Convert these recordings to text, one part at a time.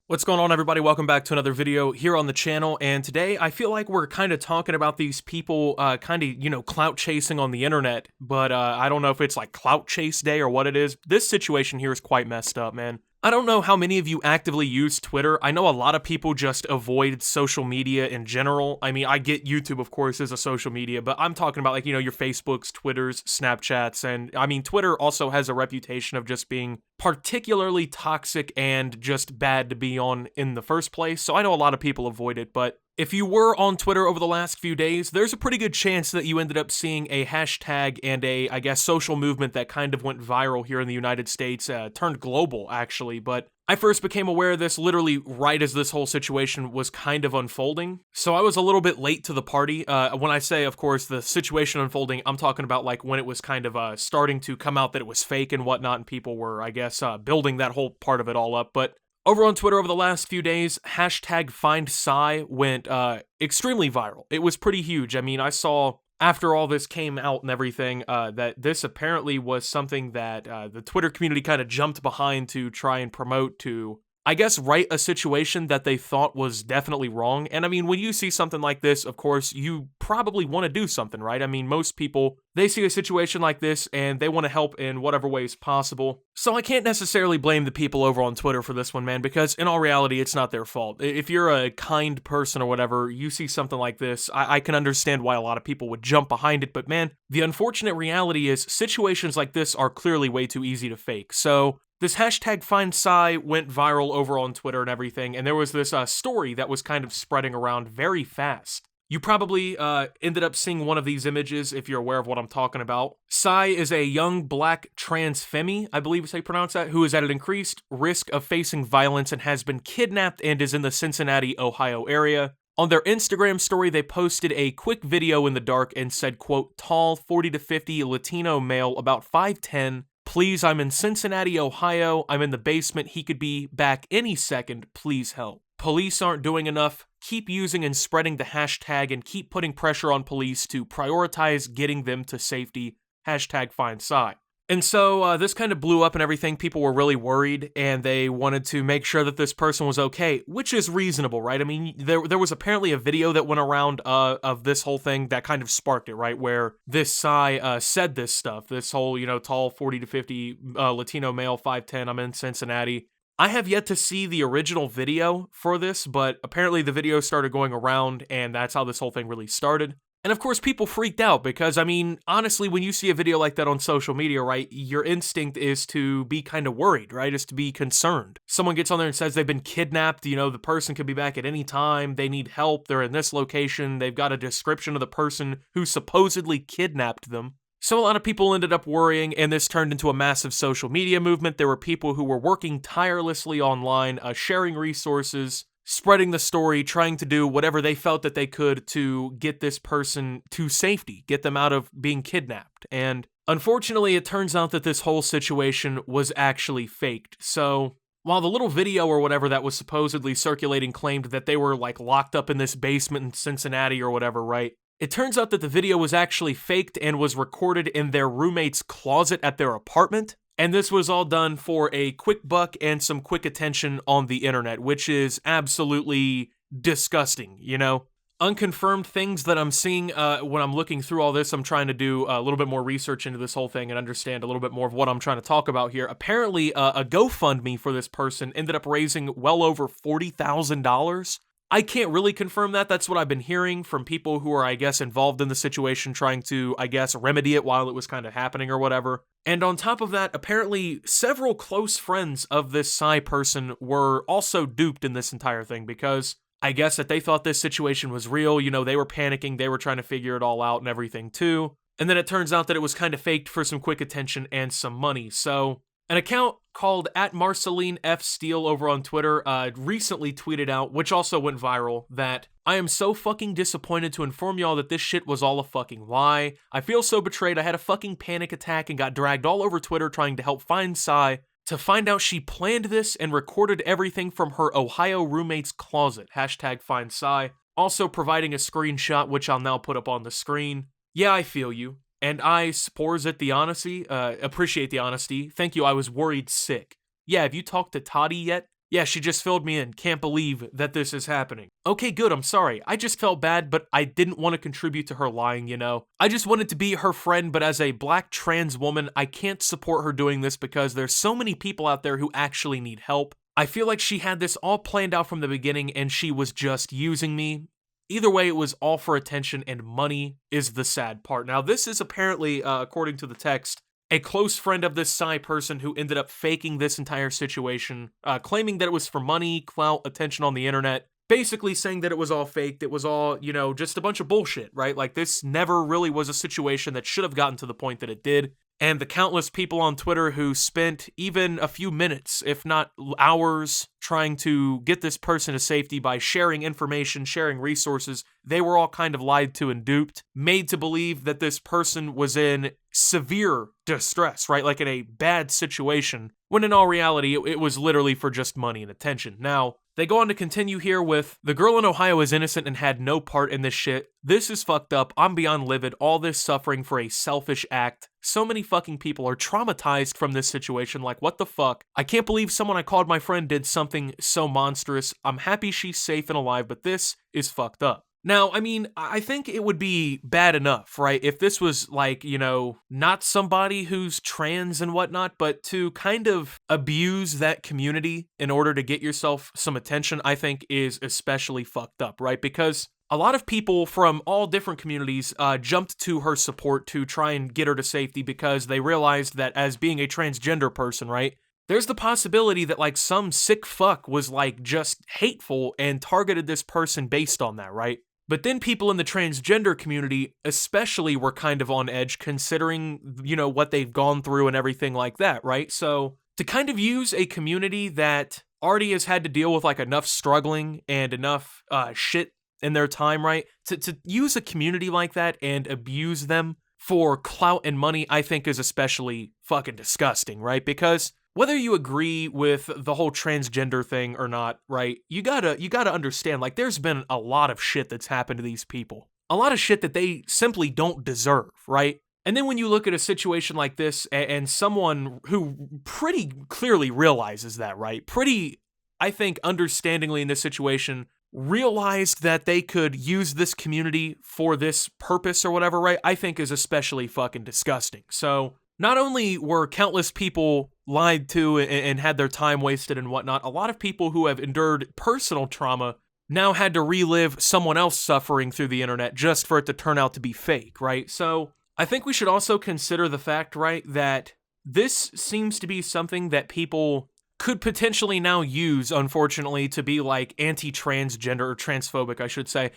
What's going on, everybody? Welcome back to another video here on the channel, and today I feel like we're kind of talking about these people clout chasing on the internet, but I don't know if it's like clout chase day or what it is. This situation here is quite messed up, man. I don't know how many of you actively use Twitter. I know a lot of people just avoid social media in general. I mean, I get YouTube, of course, is a social media, but I'm talking about your Facebooks, Twitters, Snapchats, and I mean, Twitter also has a reputation of just being particularly toxic and just bad to be on in the first place, so I know a lot of people avoid it, but if you were on Twitter over the last few days, there's a pretty good chance that you ended up seeing a hashtag and a, I guess, social movement that kind of went viral here in the United States, turned global, actually, but I first became aware of this literally right as this whole situation was kind of unfolding, so I was a little bit late to the party. When I say, of course, the situation unfolding, I'm talking about like when it was kind of starting to come out that it was fake and whatnot, and people were, I guess, building that whole part of it all up, but over on Twitter over the last few days, hashtag FindSai went extremely viral. It was pretty huge. I mean, I saw after all this came out and everything that this apparently was something that the Twitter community kind of jumped behind to try and promote to, I guess, right a situation that they thought was definitely wrong. And I mean, when you see something like this, of course, you probably want to do something, right? I mean, most people, they see a situation like this and they want to help in whatever ways possible. So I can't necessarily blame the people over on Twitter for this one, man, because in all reality, it's not their fault. If you're a kind person or whatever, you see something like this, I can understand why a lot of people would jump behind it. But man, the unfortunate reality is situations like this are clearly way too easy to fake. So this hashtag FindSai went viral over on Twitter and everything, and there was this story that was kind of spreading around very fast. You probably ended up seeing one of these images if you're aware of what I'm talking about. Sai is a young black trans femme, I believe is how you pronounce that, who is at an increased risk of facing violence and has been kidnapped and is in the Cincinnati, Ohio area. On their Instagram story, they posted a quick video in the dark and said, quote, tall, 40 to 50 Latino male, about 5'10", please, I'm in Cincinnati, Ohio. I'm in the basement. He could be back any second. Please help. Police aren't doing enough. Keep using and spreading the hashtag and keep putting pressure on police to prioritize getting them to safety. Hashtag FindSai. And so this kind of blew up and everything. People were really worried and they wanted to make sure that this person was okay, which is reasonable, right? I mean, there was apparently a video that went around of this whole thing that kind of sparked it, right? Where this Sai said this stuff, this whole, tall 40 to 50 Latino male, 5'10", I'm in Cincinnati. I have yet to see the original video for this, but apparently the video started going around and that's how this whole thing really started. And of course, people freaked out because, I mean, honestly, when you see a video like that on social media, right, your instinct is to be kind of worried, right, is to be concerned. Someone gets on there and says they've been kidnapped, the person could be back at any time, they need help, they're in this location, they've got a description of the person who supposedly kidnapped them. So a lot of people ended up worrying, and this turned into a massive social media movement. There were people who were working tirelessly online, sharing resources, spreading the story, trying to do whatever they felt that they could to get this person to safety, get them out of being kidnapped. And unfortunately, it turns out that this whole situation was actually faked. So while the little video or whatever that was supposedly circulating claimed that they were like locked up in this basement in Cincinnati or whatever, right? It turns out that the video was actually faked and was recorded in their roommate's closet at their apartment. And this was all done for a quick buck and some quick attention on the internet, which is absolutely disgusting, Unconfirmed things that I'm seeing when I'm looking through all this, I'm trying to do a little bit more research into this whole thing and understand a little bit more of what I'm trying to talk about here. Apparently, a GoFundMe for this person ended up raising well over $40,000. I can't really confirm that. That's what I've been hearing from people who are, I guess, involved in the situation, trying to, I guess, remedy it while it was kind of happening or whatever. And on top of that, apparently several close friends of this Sai person were also duped in this entire thing because I guess that they thought this situation was real. They were panicking. They were trying to figure it all out and everything too. And then it turns out that it was kind of faked for some quick attention and some money. So an account called @MarcelineFSteele over on Twitter recently tweeted out, which also went viral, that I am so fucking disappointed to inform y'all that this shit was all a fucking lie. I feel so betrayed. I had a fucking panic attack and got dragged all over Twitter trying to help find Sai to find out she planned this and recorded everything from her Ohio roommate's closet. Hashtag FindSai. Also providing a screenshot, which I'll now put up on the screen. Yeah, I feel you. And I appreciate the honesty. Thank you, I was worried sick. Yeah, have you talked to Toddy yet? Yeah, she just filled me in. Can't believe that this is happening. Okay, good, I'm sorry. I just felt bad, but I didn't want to contribute to her lying, you know? I just wanted to be her friend, but as a black trans woman, I can't support her doing this because there's so many people out there who actually need help. I feel like she had this all planned out from the beginning and she was just using me. Either way, it was all for attention, and money is the sad part. Now, this is apparently, according to the text, a close friend of this Psy person who ended up faking this entire situation, claiming that it was for money, clout, attention on the internet, basically saying that it was all faked, it was all, you know, just a bunch of bullshit, right? Like, this never really was a situation that should have gotten to the point that it did. And the countless people on Twitter who spent even a few minutes, if not hours, trying to get this person to safety by sharing information, sharing resources, they were all kind of lied to and duped, made to believe that this person was in severe distress, right? Like in a bad situation, when in all reality, it was literally for just money and attention. Now, they go on to continue here with, the girl in Ohio is innocent and had no part in this shit. This is fucked up. I'm beyond livid. All this suffering for a selfish act. So many fucking people are traumatized from this situation. Like, what the fuck? I can't believe someone I called my friend did something so monstrous. I'm happy she's safe and alive, but this is fucked up. Now, I mean, I think it would be bad enough, right, if this was, like, you know, not somebody who's trans and whatnot, but to kind of abuse that community in order to get yourself some attention, I think is especially fucked up, right? Because a lot of people from all different communities jumped to her support to try and get her to safety because they realized that as being a transgender person, right, there's the possibility that, like, some sick fuck was, like, just hateful and targeted this person based on that, right? But then people in the transgender community especially were kind of on edge considering, you know, what they've gone through and everything like that, right? So to kind of use a community that already has had to deal with, like, enough struggling and enough shit in their time, right? To use a community like that and abuse them for clout and money, I think is especially fucking disgusting, right? Because whether you agree with the whole transgender thing or not, right, you gotta understand, like, there's been a lot of shit that's happened to these people. A lot of shit that they simply don't deserve, right? And then when you look at a situation like this and someone who pretty clearly realizes that, right, pretty, I think, understandingly in this situation, realized that they could use this community for this purpose or whatever, right, I think is especially fucking disgusting. So not only were countless people lied to and had their time wasted and whatnot, a lot of people who have endured personal trauma now had to relive someone else suffering through the internet just for it to turn out to be fake, right? So I think we should also consider the fact, right, that this seems to be something that people could potentially now use, unfortunately, to be like anti-transgender or transphobic, I should say.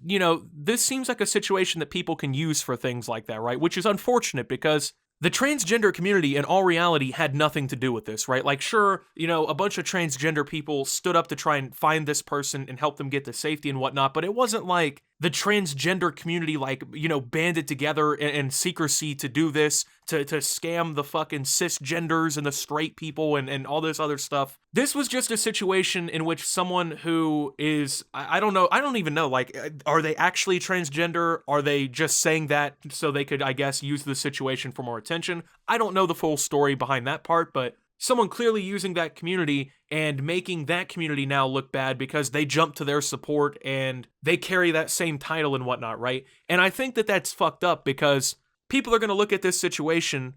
You know, this seems like a situation that people can use for things like that, right? Which is unfortunate because the transgender community, in all reality, had nothing to do with this, right? Like, sure, you know, a bunch of transgender people stood up to try and find this person and help them get to safety and whatnot, but it wasn't like the transgender community, like, you know, banded together in secrecy to do this, to scam the fucking cisgenders and the straight people and all this other stuff. This was just a situation in which someone who is, I don't know, I don't even know, like, are they actually transgender? Are they just saying that so they could, I guess, use the situation for more attention? I don't know the full story behind that part, but someone clearly using that community and making that community now look bad because they jump to their support and they carry that same title and whatnot, right? And I think that that's fucked up because people are going to look at this situation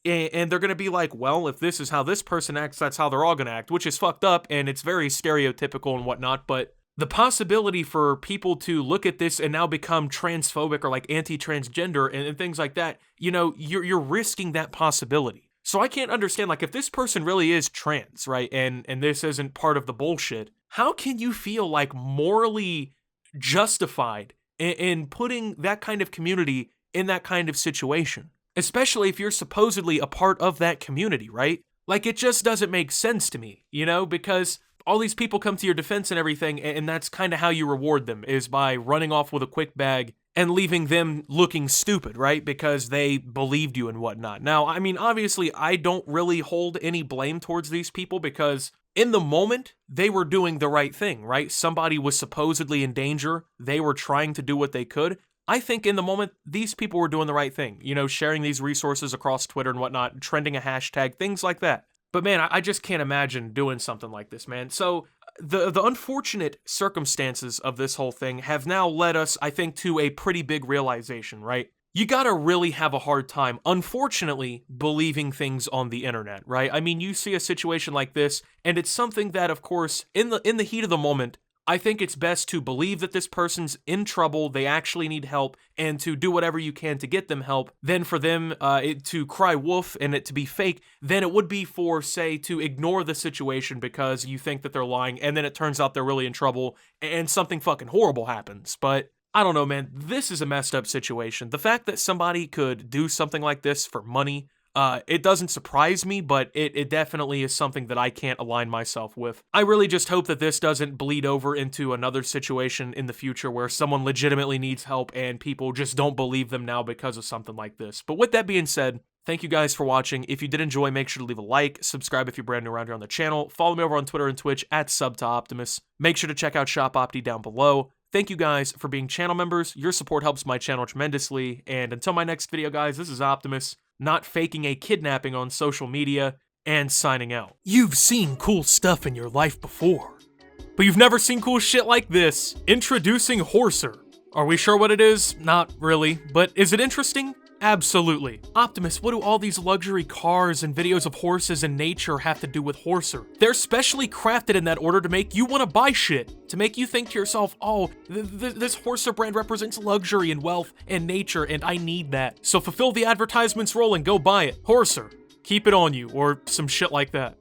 and they're going to be like, well, if this is how this person acts, that's how they're all going to act, which is fucked up and it's very stereotypical and whatnot, but the possibility for people to look at this and now become transphobic or like anti-transgender and things like that, you know, you're risking that possibility. So I can't understand, like, if this person really is trans, right, and this isn't part of the bullshit, how can you feel, like, morally justified in putting that kind of community in that kind of situation? Especially if you're supposedly a part of that community, right? Like, it just doesn't make sense to me, you know, because all these people come to your defense and everything, and that's kind of how you reward them, is by running off with a quick bag and leaving them looking stupid, right? Because they believed you and whatnot. Now, I mean, obviously, I don't really hold any blame towards these people because in the moment, they were doing the right thing, right? Somebody was supposedly in danger. They were trying to do what they could. I think in the moment, these people were doing the right thing, you know, sharing these resources across Twitter and whatnot, trending a hashtag, things like that. But man, I just can't imagine doing something like this, man. So the unfortunate circumstances of this whole thing have now led us, I think, to a pretty big realization, right? You gotta really have a hard time, unfortunately, believing things on the internet, right? I mean, you see a situation like this, and it's something that, of course, in the heat of the moment, I think it's best to believe that this person's in trouble, they actually need help, and to do whatever you can to get them help, than for them to cry wolf and it to be fake, than it would be for, say, to ignore the situation because you think that they're lying, and then it turns out they're really in trouble, and something fucking horrible happens. But I don't know, man. This is a messed up situation. The fact that somebody could do something like this for money, it doesn't surprise me, but it definitely is something that I can't align myself with. I really just hope that this doesn't bleed over into another situation in the future where someone legitimately needs help and people just don't believe them now because of something like this. But with that being said, thank you guys for watching. If you did enjoy, make sure to leave a like, subscribe if you're brand new around here on the channel, follow me over on Twitter and Twitch at @SubToOptimus. Make sure to check out Shop Opti down below. Thank you guys for being channel members. Your support helps my channel tremendously. And until my next video, guys, this is Optimus, not faking a kidnapping on social media, and signing out. You've seen cool stuff in your life before, but you've never seen cool shit like this. Introducing Horser. Are we sure what it is? Not really, but is it interesting? Absolutely. Optimus, what do all these luxury cars and videos of horses and nature have to do with Horser? They're specially crafted in that order to make you want to buy shit. To make you think to yourself, oh, this Horser brand represents luxury and wealth and nature, and I need that. So fulfill the advertisement's role and go buy it. Horser, keep it on you, or some shit like that.